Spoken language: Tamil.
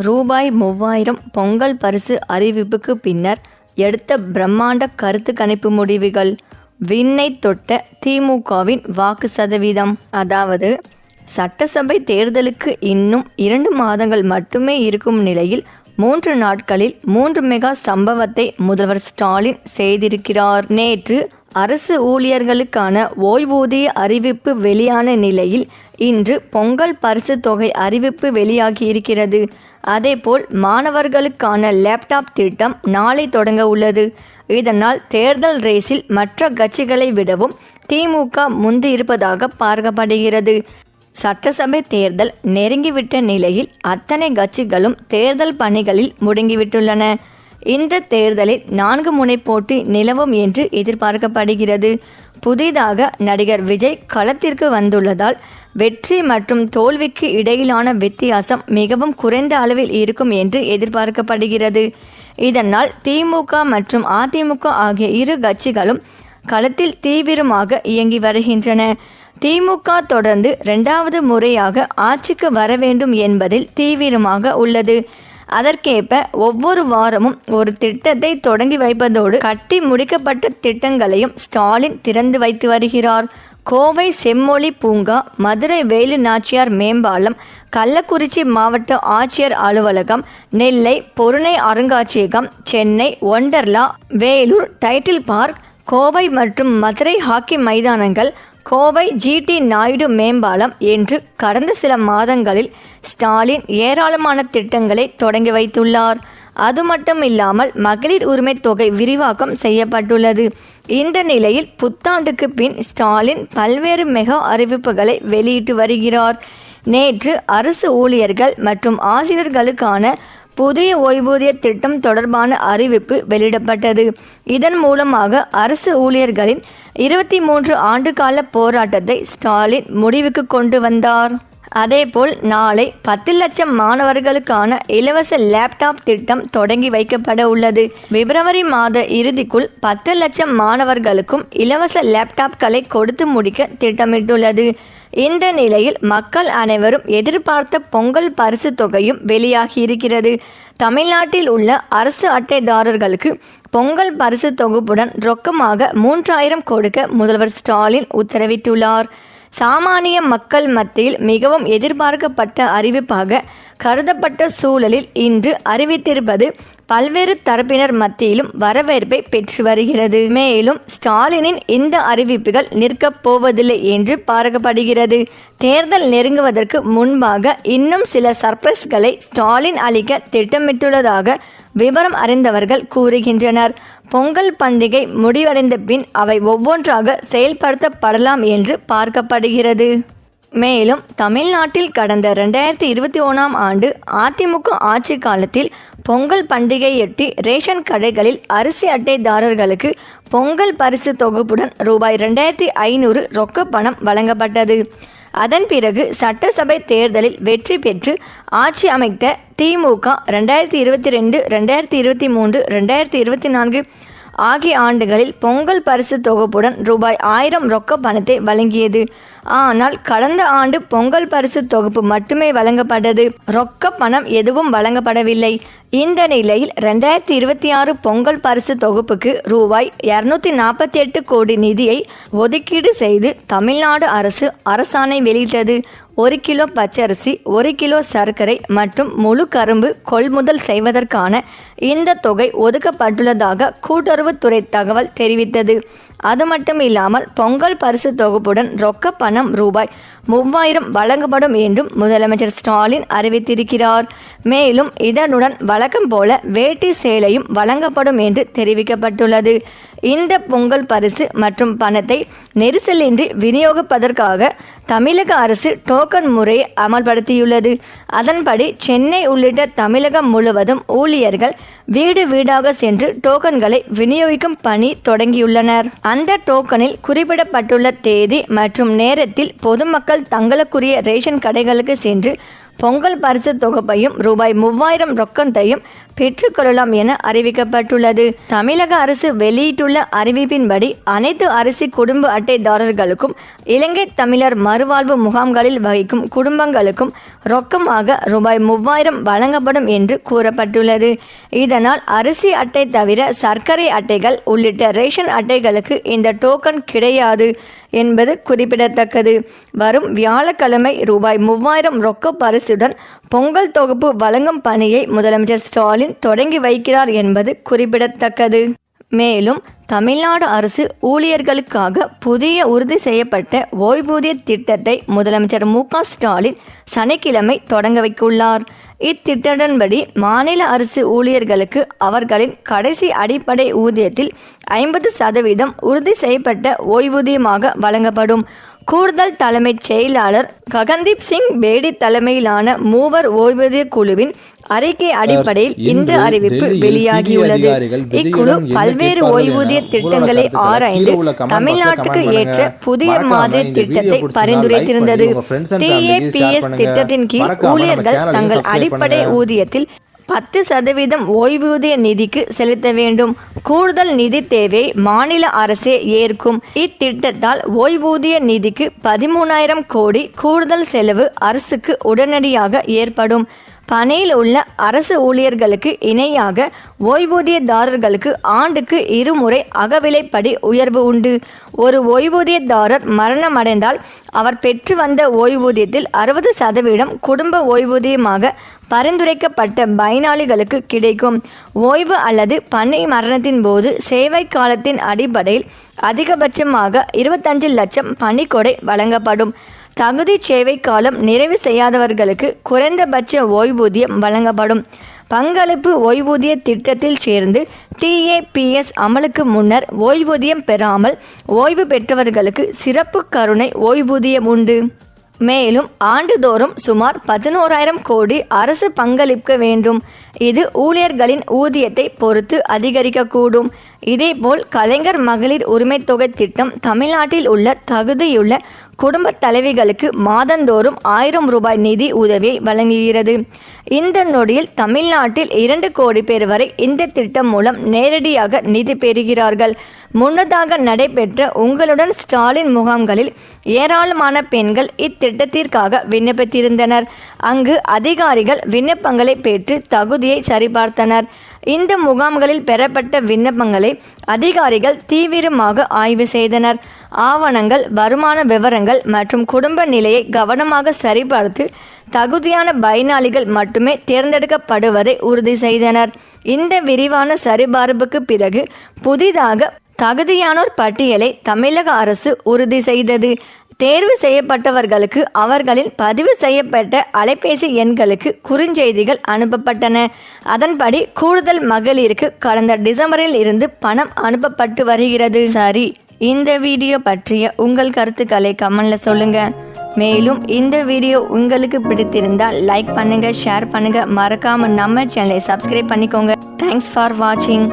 ரூபாய் 3000 பொங்கல் பரிசு அறிவிப்புக்கு பின்னர் எடுத்த பிரம்மாண்ட கருத்து கணிப்பு முடிவுகள். விண்ணை தொட்ட திமுகவின் வாக்கு சதவீதம். அதாவது சட்டசபை தேர்தலுக்கு இன்னும் 2 மாதங்கள் மட்டுமே இருக்கும் நிலையில் 3 நாட்களில் 3 மெகா சம்பவத்தை முதல்வர் ஸ்டாலின் செய்திருக்கிறார். நேற்று அரசு ஊழியர்களுக்கான ஓய்வூதிய அறிவிப்பு வெளியான நிலையில் இன்று பொங்கல் பரிசு தொகை அறிவிப்பு வெளியாகியிருக்கிறது. அதேபோல் மாணவர்களுக்கான லேப்டாப் திட்டம் நாளை தொடங்க உள்ளது. இதனால் தேர்தல் ரேஸில் மற்ற கட்சிகளை விடவும் திமுக முந்தி இருப்பதாக பார்க்கப்படுகிறது. சட்டசபை தேர்தல் நெருங்கிவிட்ட நிலையில் அத்தனை கட்சிகளும் தேர்தல் பணிகளில் முடங்கிவிட்டுள்ளன. இந்த தேர்தலில் 4 முனை போட்டி நிலவும் என்று எதிர்பார்க்கப்படுகிறது. புதிதாக நடிகர் விஜய் களத்திற்கு வந்துள்ளதால் வெற்றி மற்றும் தோல்விக்கு இடையிலான வித்தியாசம் மிகவும் குறைந்த அளவில் இருக்கும் என்று எதிர்பார்க்கப்படுகிறது. இதனால் திமுக மற்றும் அதிமுக ஆகிய இரு கட்சிகளும் களத்தில் தீவிரமாக இயங்கி வருகின்றன. திமுக தொடர்ந்து 2வது முறையாக ஆட்சிக்கு வர வேண்டும் என்பதில் தீவிரமாக உள்ளது. அதற்கேற்ப ஒவ்வொரு வாரமும் ஒரு திட்டத்தை தொடங்கி வைப்பதோடு கட்டி முடிக்கப்பட்ட திட்டங்களையும் ஸ்டாலின் திறந்து வைத்து வருகிறார். கோவை செம்மொழி பூங்கா, மதுரை வேலு நாச்சியார் மேம்பாலம், கள்ளக்குறிச்சி மாவட்ட ஆட்சியர் அலுவலகம், நெல்லை பொருணை அருங்காட்சியகம், சென்னை ஒண்டர்லா, வேலூர் டைட்டில் பார்க், கோவை மற்றும் மதுரை ஹாக்கி மைதானங்கள், கோவை ஜிடி நாயுடு மேம்பாலம் என்று கடந்த சில மாதங்களில் ஸ்டாலின் ஏராளமான திட்டங்களை தொடங்கி வைத்துள்ளார். அது மட்டும் இல்லாமல் மகளிர் உரிமை தொகை விரிவாக்கம் செய்யப்பட்டுள்ளது. இந்த நிலையில் புத்தாண்டுக்கு பின் ஸ்டாலின் பல்வேறு மெகா அறிவிப்புகளை வெளியிட்டு வருகிறார். நேற்று அரசு ஊழியர்கள் மற்றும் ஆசிரியர்களுக்கான புதிய ஓய்வூதிய திட்டம் தொடர்பான அறிவிப்பு வெளியிடப்பட்டது. இதன் மூலமாக அரசு ஊழியர்களின் 23 ஆண்டு கால போராட்டத்தை ஸ்டாலின் முடிவுக்கு கொண்டு வந்தார். அதேபோல் நாளை 10 லட்சம் மாணவர்களுக்கான இலவச லேப்டாப் திட்டம் தொடங்கி வைக்கப்பட உள்ளது. பிப்ரவரி மாத இறுதிக்குள் 10 லட்சம் மாணவர்களுக்கும் இலவச லேப்டாப்களை கொடுத்து முடிக்க திட்டமிட்டுள்ளது. இந்த நிலையில் மக்கள் அனைவரும் எதிர்பார்த்த பொங்கல் பரிசு தொகையும் வெளியாகி இருக்கிறது. தமிழ்நாட்டில் உள்ள அரசு அட்டைதாரர்களுக்கு பொங்கல் பரிசு தொகுப்புடன் ரொக்கமாக 3000 கொடுக்க முதல்வர் ஸ்டாலின் உத்தரவிட்டுள்ளார். சாமானிய மக்கள் மத்தியில் மிகவும் எதிர்பார்க்கப்பட்ட அறிவிப்பாக கருதப்பட்ட சூழலில் இன்று அறிவித்திருப்பது பல்வேறு தரப்பினர் மத்தியிலும் வரவேற்பை பெற்று வருகிறது. மேலும் ஸ்டாலினின் இந்த அறிவிப்புகள் நிற்கப் போவதில்லை என்று பார்க்கப்படுகிறது. தேர்தல் நெருங்குவதற்கு முன்பாக இன்னும் சில சர்ப்ரைஸ்களை ஸ்டாலின் அளிக்க திட்டமிட்டுள்ளதாக விவரம் அறிந்தவர்கள் கூறுகின்றனர். பொங்கல் பண்டிகை முடிவடைந்த பின் அவை ஒவ்வொன்றாக செயல்படுத்தப்படலாம் என்று பார்க்கப்படுகிறது. மேலும் தமிழ்நாட்டில் கடந்த 2021ஆம் ஆண்டு அதிமுக ஆட்சி காலத்தில் பொங்கல் பண்டிகையொட்டி ரேஷன் கடைகளில் அரிசி அட்டைதாரர்களுக்கு பொங்கல் பரிசு தொகுப்புடன் ரூபாய் 2500 ரொக்க பணம் வழங்கப்பட்டது. அதன் பிறகு சட்டசபை தேர்தலில் வெற்றி பெற்று ஆட்சி அமைத்த திமுக 2022, 2023, 2024 ஆகிய ஆண்டுகளில் பொங்கல் பரிசு தொகுப்புடன் ரூபாய் 1000 ரொக்க பணத்தை வழங்கியது. ஆனால் கடந்த ஆண்டு பொங்கல் பரிசு தொகுப்பு மட்டுமே வழங்கப்பட்டது. ரொக்க பணம் எதுவும் வழங்கப்படவில்லை. இந்த நிலையில் 2026 பொங்கல் பரிசு தொகுப்புக்கு ரூபாய் 248 கோடி நிதியை ஒதுக்கீடு செய்து தமிழ்நாடு அரசு அரசாணை வெளியிட்டது. 1 கிலோ பச்சரிசி, 1 கிலோ சர்க்கரை மற்றும் முழு கரும்பு கொள்முதல் செய்வதற்கான இந்த தொகை ஒதுக்கப்பட்டுள்ளதாக கூட்டுறவுத்துறை தகவல் தெரிவித்தது. அது மட்டும் இல்லாமல் பொங்கல் பரிசு தொகுப்புடன் ரொக்க பணம் ரூபாய் 3000 வழங்கப்படும் என்றும் முதலமைச்சர் ஸ்டாலின் அறிவித்திருக்கிறார். மேலும் இதனுடன் வழக்கம் போல வேட்டி சேலையும் வழங்கப்படும் என்று தெரிவிக்கப்பட்டுள்ளது. இந்த பொங்கல் பரிசு மற்றும் பணத்தை நெரிசலின்றி விநியோகிப்பதற்காக தமிழக அரசு டோக்கன் முறையை அமல்படுத்தியுள்ளது. அதன்படி சென்னை உள்ளிட்ட தமிழகம் முழுவதும் ஊழியர்கள் வீடு வீடாக சென்று டோக்கன்களை விநியோகிக்கும் பணி தொடங்கியுள்ளனர். அந்த டோக்கனில் குறிப்பிடப்பட்டுள்ள தேதி மற்றும் நேரத்தில் பொதுமக்கள் தங்களுக்குரிய ரேஷன் கடைகளுக்கு சென்று பொங்கல் பரிசு தொகுப்பையும் ரூபாய் 3000 ரொக்கத்தையும் பெற்றுக்கொள்ளலாம் என அறிவிக்கப்பட்டுள்ளது. தமிழக அரசு வெளியிட்டுள்ள அறிவிப்பின்படி அனைத்து அரிசி குடும்ப அட்டைதாரர்களுக்கும் இலங்கை தமிழர் மறுவாழ்வு முகாம்களில் வகிக்கும் குடும்பங்களுக்கும் ரொக்கமாக ரூபாய் 3000 வழங்கப்படும் என்று கூறப்பட்டுள்ளது. இதனால் அரிசி அட்டை தவிர சர்க்கரை அட்டைகள் உள்ளிட்ட ரேஷன் அட்டைகளுக்கு இந்த டோக்கன் கிடையாது என்பது குறிப்பிடத்தக்கது. வரும் வியாழக்கிழமை ரூபாய் 3000 ரொக்க பரிசுடன் பொங்கல் தொகுப்பு வழங்கும் பணியை முதலமைச்சர் ஸ்டாலின் தொடங்கி வைக்கிறார் என்பது குறிப்பிடத்தக்கது. மேலும் தமிழ்நாடு அரசு ஊழியர்களுக்காக புதிய உறுதி செய்யப்பட்ட ஓய்வூதிய திட்டத்தை முதலமைச்சர் மு.க. ஸ்டாலின் சனிக்கிழமை தொடங்க வைத்துள்ளார். இத்திட்டத்தின்படி மாநில அரசு ஊழியர்களுக்கு அவர்களின் கடைசி அடிப்படை ஊதியத்தில் 50% உறுதி செய்யப்பட்ட ஓய்வூதியமாக வழங்கப்படும். கூடுதல் தலைமைச் செயலாளர் ககன்தீப் சிங் பேடி தலைமையிலான மூவர் ஓய்வூதிய குழுவின் அறிக்கை அடிப்படையில் இந்த அறிவிப்பு வெளியாகியுள்ளது. இக்குழு பல்வேறு ஓய்வூதிய திட்டங்களை ஆராய்ந்து தமிழ்நாட்டுக்கு ஏற்ற புதிய மாதிரி திட்டத்தை பரிந்துரைத்திருந்தது. TAPS திட்டத்தின் கீழ் ஊழியர்கள் தங்கள் அடிப்படை ஊதியத்தில் 10% ஓய்வூதிய நிதிக்கு செலுத்த வேண்டும். கூடுதல் நிதி தேவை மாநில அரசே ஏற்கும். இத்திட்டத்தால் ஓய்வூதிய நிதிக்கு 13,000 கோடி கூடுதல் செலவு அரசுக்கு உடனடியாக ஏற்படும். பணியில் உள்ள அரசு ஊழியர்களுக்கு இணையாக ஓய்வூதியதாரர்களுக்கு ஆண்டுக்கு 2 முறை அகவிலைப்படி உயர்வு உண்டு. ஒரு ஓய்வூதியதாரர் மரணமடைந்தால் அவர் பெற்று வந்த ஓய்வூதியத்தில் 60% குடும்ப ஓய்வூதியமாக பரிந்துரைக்கப்பட்ட பயனாளிகளுக்கு கிடைக்கும். ஓய்வு அல்லது பணி மரணத்தின் போது சேவை காலத்தின் அடிப்படையில் அதிகபட்சமாக 25 லட்சம் பணிக்கொடை வழங்கப்படும். தகுதி சேவை காலம் நிறைவு செய்யாதவர்களுக்கு குறைந்தபட்ச ஓய்வூதியம் வழங்கப்படும். பங்களிப்பு ஓய்வூதிய திட்டத்தில் சேர்ந்து TAPS அமலுக்கு முன்னர் ஓய்வூதியம் பெறாமல் ஓய்வு பெற்றவர்களுக்கு சிறப்பு கருணை ஓய்வூதியம் உண்டு. மேலும் ஆண்டுதோறும் சுமார் 11,000 கோடி அரசு பங்களிக்க வேண்டும். இது ஊழியர்களின் ஊதியத்தை பொறுத்து அதிகரிக்கக்கூடும். இதேபோல் கலைஞர் மகளிர் உரிமை தொகை திட்டம் தமிழ்நாட்டில் உள்ள தகுதியுள்ள குடும்ப தலைவிகளுக்கு மாதந்தோறும் 1000 ரூபாய் நிதி உதவியை வழங்குகிறது. இந்த நொடியில் தமிழ்நாட்டில் 2 கோடி பேர் வரை இந்த திட்டம் மூலம் நேரடியாக நிதி பெறுகிறார்கள். முன்னதாக நடைபெற்ற உங்களுடன் ஸ்டாலின் முகாம்களில் ஏராளமான பெண்கள் இத்திட்டத்திற்காக விண்ணப்பித்திருந்தனர். அங்கு அதிகாரிகள் விண்ணப்பங்களை பெற்று தகுதியை சரிபார்த்தனர். இந்த முகாம்களில் பெறப்பட்ட விண்ணப்பங்களை அதிகாரிகள் தீவிரமாக ஆய்வு செய்தனர். ஆவணங்கள், வருமான விவரங்கள் மற்றும் குடும்ப நிலையை கவனமாக சரிபார்த்து தகுதியான பயனாளிகள் மட்டுமே தேர்ந்தெடுக்கப்படுவதை உறுதி செய்தனர். இந்த விரிவான சரிபார்ப்புக்கு பிறகு புதிதாக தகுதியானோர் பட்டியலை தமிழக அரசு உறுதி செய்தது. தேர்வு செய்யப்பட்டவர்களுக்கு அவர்களின் பதிவு செய்யப்பட்ட அலைபேசி எண்களுக்கு குறுஞ்செய்திகள் அனுப்பப்பட்டன. அதன்படி கூடுதல் மகளிருக்கு கடந்த டிசம்பரில் இருந்து பணம் அனுப்பப்பட்டு வருகிறது. சரி, இந்த வீடியோ பற்றிய உங்கள் கருத்துக்களை கமெண்ட்ல சொல்லுங்க. மேலும் இந்த வீடியோ உங்களுக்கு பிடித்திருந்தால் லைக் பண்ணுங்க, ஷேர் பண்ணுங்க, மறக்காம நம்ம சேனலை சப்ஸ்கிரைப் பண்ணிக்கோங்க. தேங்க்ஸ் ஃபார் வாட்சிங்.